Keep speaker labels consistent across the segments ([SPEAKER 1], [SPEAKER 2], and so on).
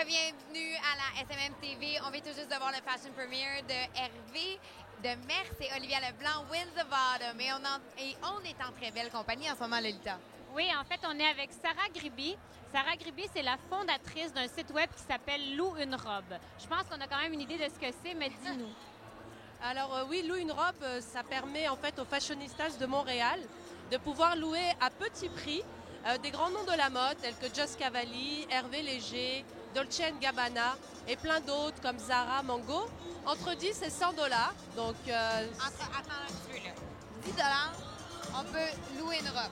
[SPEAKER 1] Bienvenue à la SMM TV. On vient tout juste de voir le fashion premiere de Hervé, de Merce et Olivia Leblanc, Winds of Autumn. Et on est en très belle compagnie en ce moment, Lolita.
[SPEAKER 2] Oui, en fait, on est avec Sarah Griby. Sarah Griby, c'est la fondatrice d'un site web qui s'appelle Loue une robe. Je pense qu'on a quand même une idée de ce que c'est, mais dis-nous.
[SPEAKER 3] Alors oui, Loue une robe, ça permet en fait aux fashionistas de Montréal de pouvoir louer à petit prix des grands noms de la mode tels que Joss Cavalli, Hervé Léger, Dolce & Gabbana et plein d'autres comme Zara, Mango, entre 10 et 100 dollars. Donc,
[SPEAKER 1] attends un petit peu là. 10 dollars, on peut louer une robe.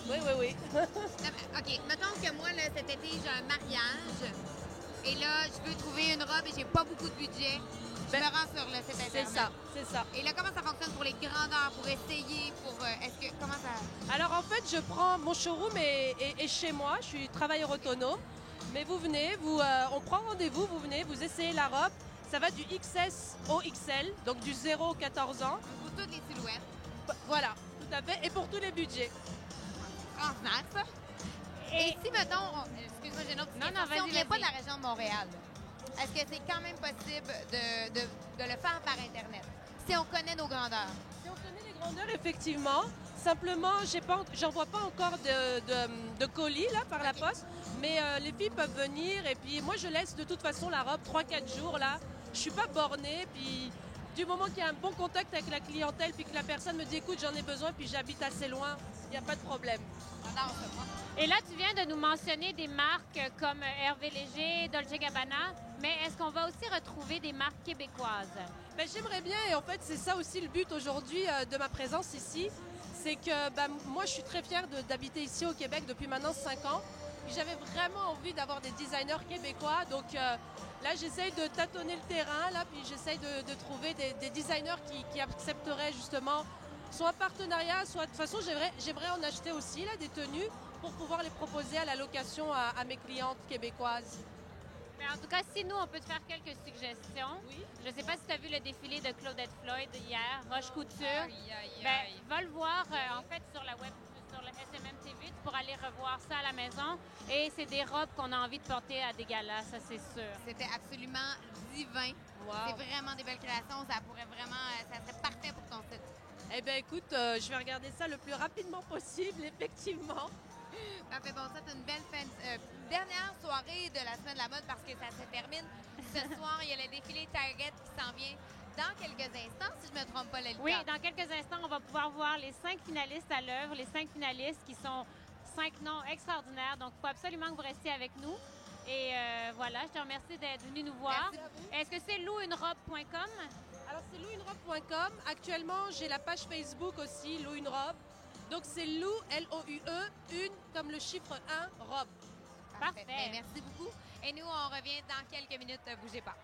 [SPEAKER 3] Oui.
[SPEAKER 1] OK, mettons que moi, là, cet été, j'ai un mariage et là, je veux trouver une robe et j'ai pas beaucoup de budget. Je me rends sur le site Internet.
[SPEAKER 3] C'est ça.
[SPEAKER 1] Et là, comment ça fonctionne pour les grandeurs, pour essayer, comment ça...
[SPEAKER 3] Alors en fait, je prends mon showroom est chez moi, je suis travailleur autonome. Mais vous venez, on prend rendez-vous, vous venez, vous essayez la robe. Ça va du XS au XL, donc du 0 au 14 ans.
[SPEAKER 1] Pour toutes les silhouettes.
[SPEAKER 3] Voilà, tout à fait. Et pour tous les budgets.
[SPEAKER 1] Transnac, ça. Et si, mettons, excuse-moi, j'ai une autre question. Si on ne vient pas de la région de Montréal, est-ce que c'est quand même possible de le faire par Internet? Si on connaît nos grandeurs.
[SPEAKER 3] Si on connaît les grandeurs, effectivement. Simplement, j'envoie pas encore de colis là, par la poste, mais les filles peuvent venir et puis moi je laisse de toute façon la robe 3-4 jours là. Je suis pas bornée, puis du moment qu'il y a un bon contact avec la clientèle puis que la personne me dit écoute j'en ai besoin puis j'habite assez loin, il n'y a pas de problème.
[SPEAKER 2] Et là, tu viens de nous mentionner des marques comme Hervé Léger, Dolce & Gabbana, mais est-ce qu'on va aussi retrouver des marques québécoises?
[SPEAKER 3] Ben, j'aimerais bien et en fait c'est ça aussi le but aujourd'hui de ma présence ici. C'est que moi je suis très fière d'habiter ici au Québec depuis maintenant 5 ans. J'avais vraiment envie d'avoir des designers québécois. Donc là j'essaye de tâtonner le terrain, là, puis j'essaye de trouver des designers qui accepteraient justement soit un partenariat, soit de toute façon j'aimerais en acheter aussi là, des tenues pour pouvoir les proposer à la location à mes clientes québécoises.
[SPEAKER 2] Mais en tout cas, si nous, on peut te faire quelques suggestions.
[SPEAKER 3] Oui.
[SPEAKER 2] Je ne sais pas si tu as vu le défilé de Claudette Floyd hier, Roche Couture.
[SPEAKER 1] Aïe.
[SPEAKER 2] Va le voir en fait sur la web, sur le SMM TV. Tu pourras aller revoir ça à la maison. Et c'est des robes qu'on a envie de porter à des galas, ça c'est sûr.
[SPEAKER 1] C'était absolument divin.
[SPEAKER 3] Wow.
[SPEAKER 1] C'est vraiment des belles créations. Ça serait parfait pour ton site.
[SPEAKER 3] Eh bien écoute, je vais regarder ça le plus rapidement possible, effectivement.
[SPEAKER 1] Parfait. Bon, ça, c'est une belle dernière soirée de la semaine de la mode parce que ça se termine ce soir. Il y a le défilé Target qui s'en vient dans quelques instants, si je ne me trompe pas, Lolita.
[SPEAKER 2] Oui, dans quelques instants, on va pouvoir voir les 5 finalistes à l'œuvre, les 5 finalistes qui sont 5 noms extraordinaires. Donc, il faut absolument que vous restiez avec nous. Et voilà, je te remercie d'être venu nous voir.
[SPEAKER 1] Merci à vous.
[SPEAKER 2] Est-ce que c'est loueunerobe.com?
[SPEAKER 3] Alors, c'est loueunerobe.com. Actuellement, j'ai la page Facebook aussi, Loue une robe. Donc, c'est Loue, L-O-U-E, une comme le chiffre 1, robe.
[SPEAKER 2] Parfait.
[SPEAKER 1] Ben, merci beaucoup. Et nous, on revient dans quelques minutes. Bougez pas.